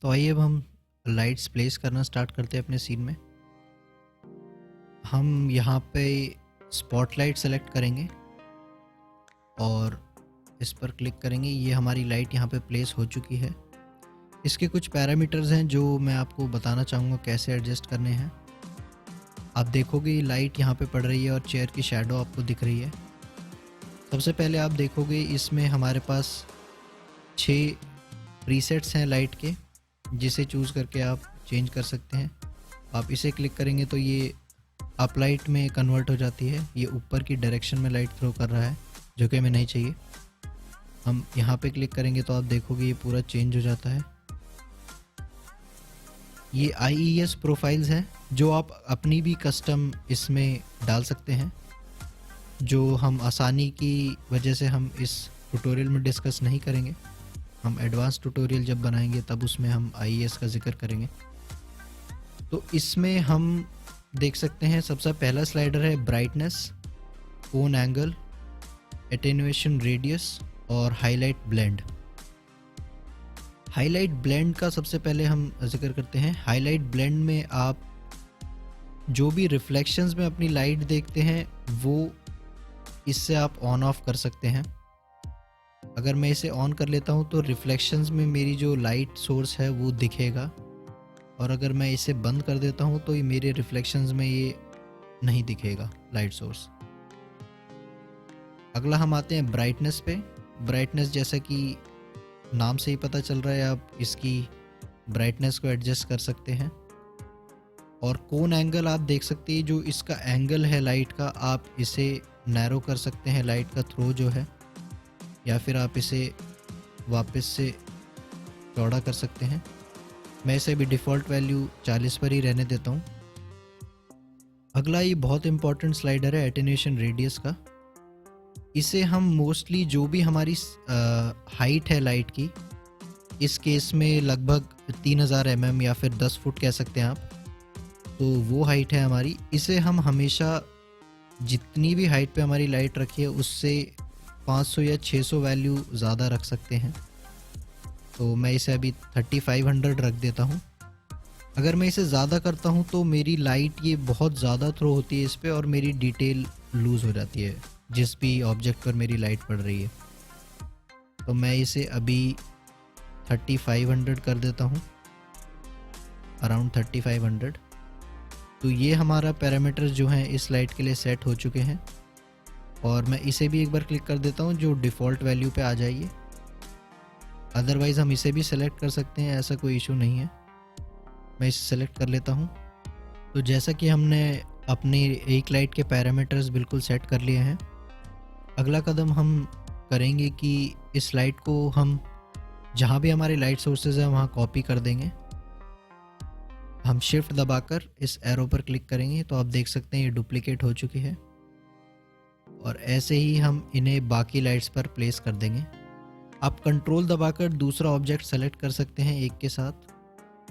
तो आइए अब हम लाइट्स प्लेस करना स्टार्ट करते हैं अपने सीन में। हम यहाँ पे स्पॉटलाइट सेलेक्ट करेंगे और इस पर क्लिक करेंगे। ये हमारी लाइट यहाँ पे प्लेस हो चुकी है। इसके कुछ पैरामीटर्स हैं जो मैं आपको बताना चाहूँगा कैसे एडजस्ट करने हैं। आप देखोगे लाइट यहाँ पे पड़ रही है और चेयर की शैडो आपको दिख रही है। सबसे पहले आप देखोगे इसमें हमारे पास 6 प्रीसेट्स हैं लाइट के, जिसे चूज़ करके आप चेंज कर सकते हैं। आप इसे क्लिक करेंगे तो ये अप लाइट में कन्वर्ट हो जाती है। ये ऊपर की डायरेक्शन में लाइट थ्रो कर रहा है जो कि हमें नहीं चाहिए। हम यहाँ पे क्लिक करेंगे तो आप देखोगे ये पूरा चेंज हो जाता है। ये IES प्रोफाइल्स हैं जो आप अपनी भी कस्टम इसमें डाल सकते हैं, जो हम आसानी की वजह से हम इस ट्यूटोरियल में डिस्कस नहीं करेंगे। हम एडवांस ट्यूटोरियल जब बनाएंगे तब उसमें हम IES का जिक्र करेंगे। तो इसमें हम देख सकते हैं सबसे पहला स्लाइडर है ब्राइटनेस, कोन एंगल, एटेन्यूएशन रेडियस और हाईलाइट ब्लेंड। हाईलाइट ब्लेंड का सबसे पहले हम जिक्र करते हैं। हाईलाइट ब्लेंड में आप जो भी रिफ्लेक्शंस में अपनी लाइट देखते हैं वो इससे आप ऑन ऑफ कर सकते हैं। अगर मैं इसे ऑन कर लेता हूं तो रिफ्लेक्शंस में मेरी जो लाइट सोर्स है वो दिखेगा, और अगर मैं इसे बंद कर देता हूं तो ये मेरे रिफ्लेक्शंस में ये नहीं दिखेगा लाइट सोर्स। अगला हम आते हैं ब्राइटनेस पे। ब्राइटनेस जैसा कि नाम से ही पता चल रहा है, आप इसकी ब्राइटनेस को एडजस्ट कर सकते हैं। और कोन एंगल आप देख सकते हैं, जो इसका एंगल है लाइट का, आप इसे नैरो कर सकते हैं लाइट का थ्रो जो है, या फिर आप इसे वापस से चौड़ा कर सकते हैं। मैं इसे भी डिफ़ॉल्ट वैल्यू 40 पर ही रहने देता हूँ। अगला ये बहुत इंपॉर्टेंट स्लाइडर है एटेन्यूएशन रेडियस का। इसे हम मोस्टली जो भी हमारी हाइट है लाइट की, इस केस में लगभग 3000 mm या फिर 10 फुट कह सकते हैं आप, तो वो हाइट है हमारी। इसे हम हमेशा जितनी भी हाइट पे हमारी लाइट रखी है उससे 500 या 600 वैल्यू ज़्यादा रख सकते हैं। तो मैं इसे अभी 3500 रख देता हूँ। अगर मैं इसे ज़्यादा करता हूँ तो मेरी लाइट ये बहुत ज़्यादा थ्रो होती है इस पर, और मेरी डिटेल लूज़ हो जाती है जिस भी ऑब्जेक्ट पर मेरी लाइट पड़ रही है। तो मैं इसे अभी 3500 कर देता हूँ, अराउंड 3500। तो ये हमारा पैरामीटर्स जो हैं इस लाइट के लिए सेट हो चुके हैं। और मैं इसे भी एक बार क्लिक कर देता हूँ जो डिफ़ॉल्ट वैल्यू पे आ जाइए। अदरवाइज़ हम इसे भी सेलेक्ट कर सकते हैं, ऐसा कोई इशू नहीं है। मैं इसे सेलेक्ट कर लेता हूँ। तो जैसा कि हमने अपनी एक लाइट के पैरामीटर्स बिल्कुल सेट कर लिए हैं, अगला कदम हम करेंगे कि इस लाइट को हम जहाँ भी हमारे लाइट सोर्सेज हैं वहाँ कॉपी कर देंगे। हम शिफ्ट दबाकर इस एरो पर क्लिक करेंगे तो आप देख सकते हैं ये डुप्लीकेट हो चुकी है, और ऐसे ही हम इन्हें बाकी लाइट्स पर प्लेस कर देंगे। आप कंट्रोल दबाकर दूसरा ऑब्जेक्ट सेलेक्ट कर सकते हैं एक के साथ,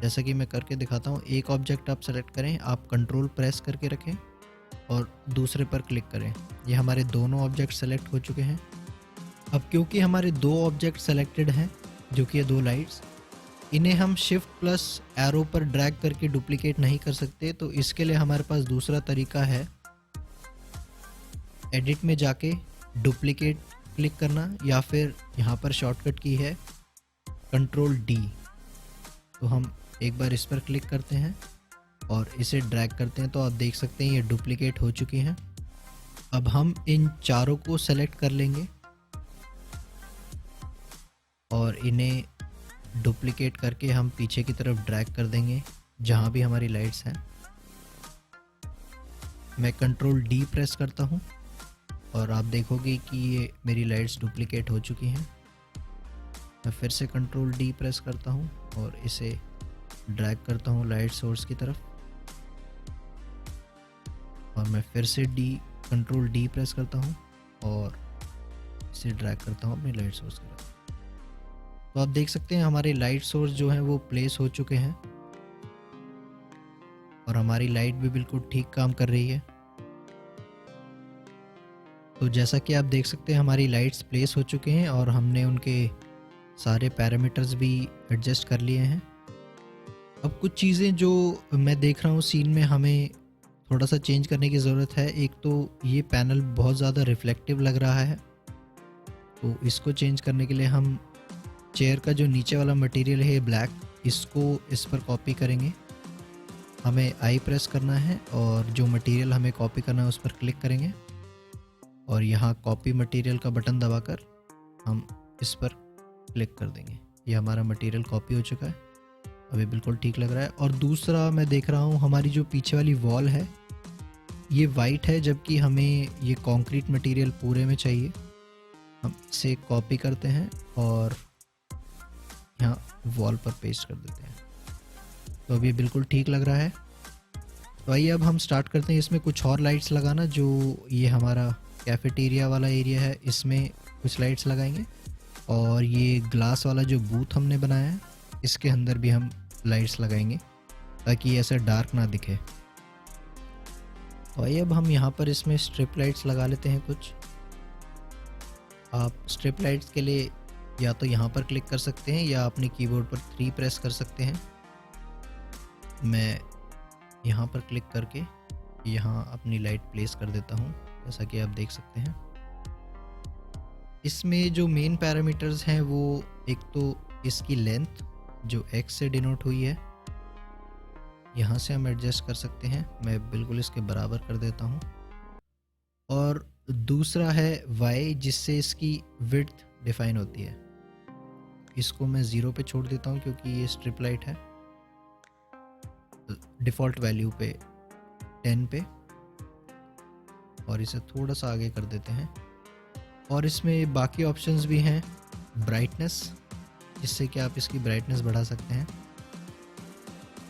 जैसा कि मैं करके दिखाता हूँ। एक ऑब्जेक्ट आप सेलेक्ट करें, आप कंट्रोल प्रेस करके रखें और दूसरे पर क्लिक करें। ये हमारे दोनों ऑब्जेक्ट सेलेक्ट हो चुके हैं। अब क्योंकि हमारे 2 ऑब्जेक्ट सेलेक्टेड हैं जो कि ये 2 लाइट्स, इन्हें हम शिफ्ट प्लस एरो पर ड्रैग करके डुप्लीकेट नहीं कर सकते। तो इसके लिए हमारे पास दूसरा तरीका है, एडिट में जाके डुप्लीकेट क्लिक करना, या फिर यहाँ पर शॉर्टकट की है कंट्रोल D। तो हम एक बार इस पर क्लिक करते हैं और इसे ड्रैग करते हैं तो आप देख सकते हैं ये डुप्लीकेट हो चुकी हैं। अब हम इन चारों को सेलेक्ट कर लेंगे और इन्हें डुप्लीकेट करके हम पीछे की तरफ ड्रैग कर देंगे जहाँ भी हमारी लाइट्स हैं। मैं कंट्रोल D प्रेस करता हूँ और आप देखोगे कि ये मेरी लाइट्स डुप्लीकेट हो चुकी हैं। मैं फिर से कंट्रोल D प्रेस करता हूँ और इसे ड्रैग करता हूँ लाइट सोर्स की तरफ, और मैं फिर से कंट्रोल D प्रेस करता हूँ और इसे ड्रैग करता हूँ अपनी लाइट सोर्स की तरफ। तो आप देख सकते हैं हमारे लाइट सोर्स जो हैं वो प्लेस हो चुके हैं, और हमारी लाइट भी बिल्कुल ठीक काम कर रही है। तो जैसा कि आप देख सकते हैं हमारी लाइट्स प्लेस हो चुके हैं और हमने उनके सारे पैरामीटर्स भी एडजस्ट कर लिए हैं। अब कुछ चीज़ें जो मैं देख रहा हूँ सीन में हमें थोड़ा सा चेंज करने की ज़रूरत है। एक तो ये पैनल बहुत ज़्यादा रिफ्लेक्टिव लग रहा है, तो इसको चेंज करने के लिए हम चेयर का जो नीचे वाला मटेरियल है ब्लैक, इसको इस पर कॉपी करेंगे। हमें आई प्रेस करना है और जो मटेरियल हमें कॉपी करना है उस पर क्लिक करेंगे और यहाँ कॉपी मटेरियल का बटन दबाकर हम इस पर क्लिक कर देंगे। ये हमारा मटेरियल कॉपी हो चुका है, अभी बिल्कुल ठीक लग रहा है। और दूसरा मैं देख रहा हूँ हमारी जो पीछे वाली वॉल है ये वाइट है, जबकि हमें ये कंक्रीट मटेरियल पूरे में चाहिए। हम इसे कॉपी करते हैं और यहाँ वॉल पर पेस्ट कर देते हैं, तो अभी बिल्कुल ठीक लग रहा है। तो आइए अब हम स्टार्ट करते हैं इसमें कुछ और लाइट्स लगाना। जो ये हमारा कैफेटेरिया वाला एरिया है इसमें कुछ लाइट्स लगाएंगे और ये ग्लास वाला जो बूथ हमने बनाया है इसके अंदर भी हम लाइट्स लगाएंगे ताकि ऐसा डार्क ना दिखे। तो आइए अब हम यहाँ पर इसमें स्ट्रिप लाइट्स लगा लेते हैं कुछ। आप स्ट्रिप लाइट्स के लिए या तो यहाँ पर क्लिक कर सकते हैं या अपने कीबोर्ड पर 3 प्रेस कर सकते हैं। मैं यहाँ पर क्लिक करके यहाँ अपनी लाइट प्लेस कर देता हूँ, जैसा कि आप देख सकते हैं। इसमें जो मेन पैरामीटर्स हैं वो एक तो इसकी लेंथ जो x से डिनोट हुई है, यहाँ से हम एडजस्ट कर सकते हैं। मैं बिल्कुल इसके बराबर कर देता हूँ। और दूसरा है y, जिससे इसकी विड्थ डिफाइन होती है। इसको मैं 0 पे छोड़ देता हूँ क्योंकि ये स्ट्रिप लाइट है। डिफ़ॉल्ट वैल्यू पे 10 पे, और इसे थोड़ा सा आगे कर देते हैं। और इसमें बाकी ऑप्शंस भी हैं, ब्राइटनेस, जिससे कि आप इसकी ब्राइटनेस बढ़ा सकते हैं,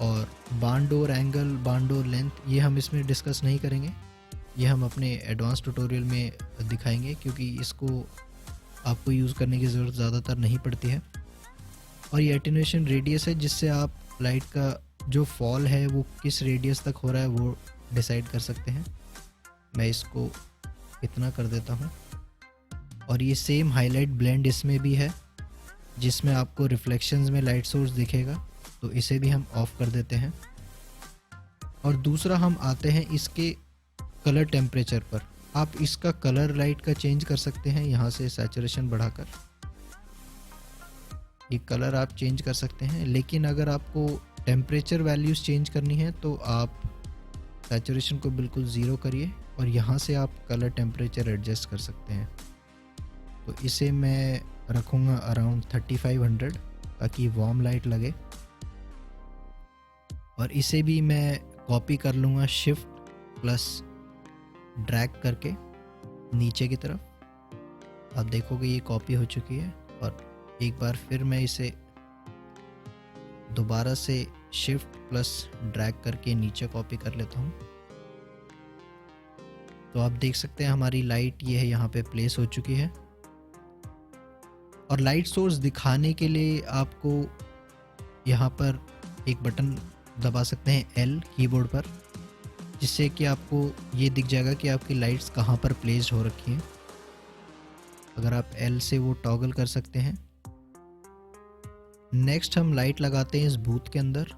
और बारडोर एंगल, बारडोर लेंथ, ये हम इसमें डिस्कस नहीं करेंगे, ये हम अपने एडवांस ट्यूटोरियल में दिखाएंगे क्योंकि इसको आपको यूज़ करने की ज़रूरत ज़्यादातर नहीं पड़ती है। और ये एटेन्यूएशन रेडियस है, जिससे आप लाइट का जो फॉल है वो किस रेडियस तक हो रहा है वो डिसाइड कर सकते हैं। मैं इसको इतना कर देता हूँ। और ये सेम हाईलाइट ब्लेंड इसमें भी है, जिसमें आपको रिफ्लेक्शंस में लाइट सोर्स दिखेगा, तो इसे भी हम ऑफ कर देते हैं। और दूसरा हम आते हैं इसके कलर टेम्परेचर पर। आप इसका कलर लाइट का चेंज कर सकते हैं यहाँ से सैचुरेशन बढ़ाकर। ये कलर आप चेंज कर सकते हैं, लेकिन अगर आपको टेम्परेचर वैल्यूज़ चेंज करनी है तो आप सैचुरेशन को बिल्कुल 0 करिए और यहाँ से आप कलर टेम्परेचर एडजस्ट कर सकते हैं। तो इसे मैं रखूँगा अराउंड 3500 ताकि वार्म लाइट लगे। और इसे भी मैं कॉपी कर लूँगा शिफ्ट प्लस ड्रैग करके नीचे की तरफ। आप देखोगे ये कॉपी हो चुकी है। और एक बार फिर मैं इसे दोबारा से शिफ्ट प्लस ड्रैग करके नीचे कॉपी कर लेता हूँ। तो आप देख सकते हैं हमारी लाइट ये है यहाँ पे प्लेस हो चुकी है। और लाइट सोर्स दिखाने के लिए आपको यहाँ पर एक बटन दबा सकते हैं L कीबोर्ड पर, जिससे कि आपको ये दिख जाएगा कि आपकी लाइट्स कहाँ पर प्लेस्ड हो रखी हैं। अगर आप L से वो टॉगल कर सकते हैं। नेक्स्ट हम लाइट लगाते हैं इस बूथ के अंदर।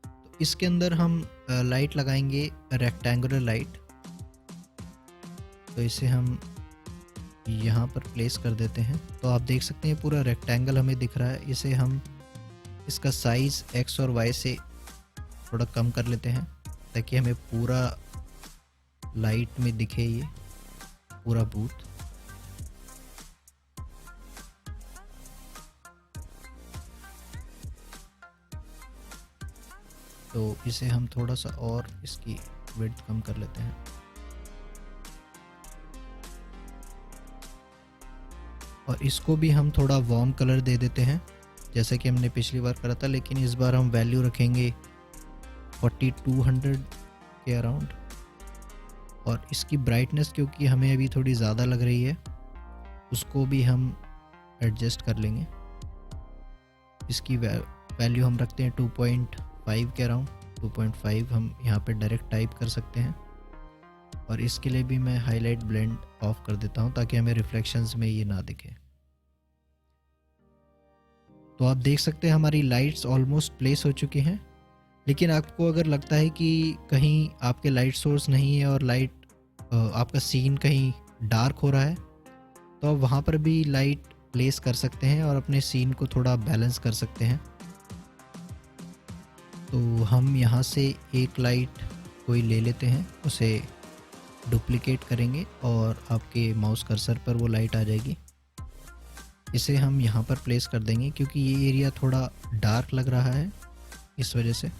तो इसके अंदर हम लाइट लगाएंगे रेक्टेंगुलर लाइट। तो इसे हम यहाँ पर प्लेस कर देते हैं। तो आप देख सकते हैं पूरा रेक्टेंगल हमें दिख रहा है। इसे हम इसका साइज़ X और Y से थोड़ा कम कर लेते हैं ताकि हमें पूरा लाइट में दिखे ये पूरा बूथ। तो इसे हम थोड़ा सा और इसकी विड्थ कम कर लेते हैं। और इसको भी हम थोड़ा वार्म कलर दे देते हैं जैसे कि हमने पिछली बार करा था, लेकिन इस बार हम वैल्यू रखेंगे 4200 के अराउंड। और इसकी ब्राइटनेस क्योंकि हमें अभी थोड़ी ज़्यादा लग रही है, उसको भी हम एडजस्ट कर लेंगे। इसकी वैल्यू हम रखते हैं 2.5 के अराउंड। 2.5 हम यहाँ पे डायरेक्ट टाइप कर सकते हैं। और इसके लिए भी मैं हाईलाइट ब्लेंड ऑफ कर देता हूँ ताकि हमें रिफ्लेक्शंस में ये ना दिखे। तो आप देख सकते हैं हमारी लाइट्स ऑलमोस्ट प्लेस हो चुकी हैं। लेकिन आपको अगर लगता है कि कहीं आपके लाइट सोर्स नहीं है और लाइट आपका सीन कहीं डार्क हो रहा है, तो आप वहाँ पर भी लाइट प्लेस कर सकते हैं और अपने सीन को थोड़ा बैलेंस कर सकते हैं। तो हम यहाँ से एक लाइट कोई ले लेते हैं, उसे डुप्लिकेट करेंगे और आपके माउस कर्सर पर वो लाइट आ जाएगी। इसे हम यहाँ पर प्लेस कर देंगे क्योंकि ये एरिया थोड़ा डार्क लग रहा है इस वजह से।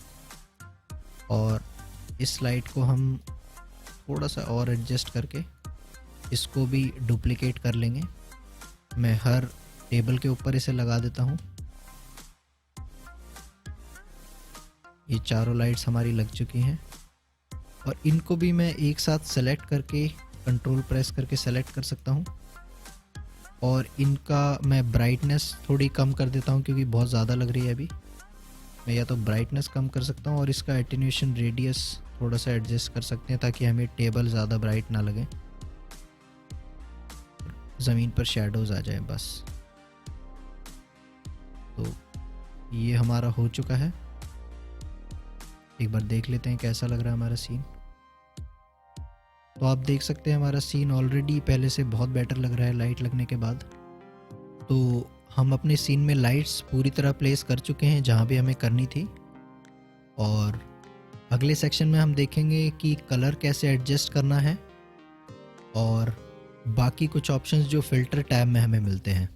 और इस लाइट को हम थोड़ा सा और एडजस्ट करके इसको भी डुप्लिकेट कर लेंगे। मैं हर टेबल के ऊपर इसे लगा देता हूँ। ये चारों लाइट्स हमारी लग चुकी हैं और इनको भी मैं एक साथ सेलेक्ट करके कंट्रोल प्रेस करके सेलेक्ट कर सकता हूँ। और इनका मैं ब्राइटनेस थोड़ी कम कर देता हूँ क्योंकि बहुत ज़्यादा लग रही है अभी। मैं या तो ब्राइटनेस कम कर सकता हूँ और इसका एटेन्यूएशन रेडियस थोड़ा सा एडजस्ट कर सकते हैं ताकि हमें टेबल ज़्यादा ब्राइट ना लगे, ज़मीन पर शेडोज़ आ जाए बस। तो ये हमारा हो चुका है। एक बार देख लेते हैं कैसा लग रहा है हमारा सीन। तो आप देख सकते हैं हमारा सीन ऑलरेडी पहले से बहुत बेटर लग रहा है लाइट लगने के बाद। तो हम अपने सीन में लाइट्स पूरी तरह प्लेस कर चुके हैं जहाँ भी हमें करनी थी। और अगले सेक्शन में हम देखेंगे कि कलर कैसे एडजस्ट करना है और बाकी कुछ ऑप्शंस जो फ़िल्टर टैब में हमें मिलते हैं।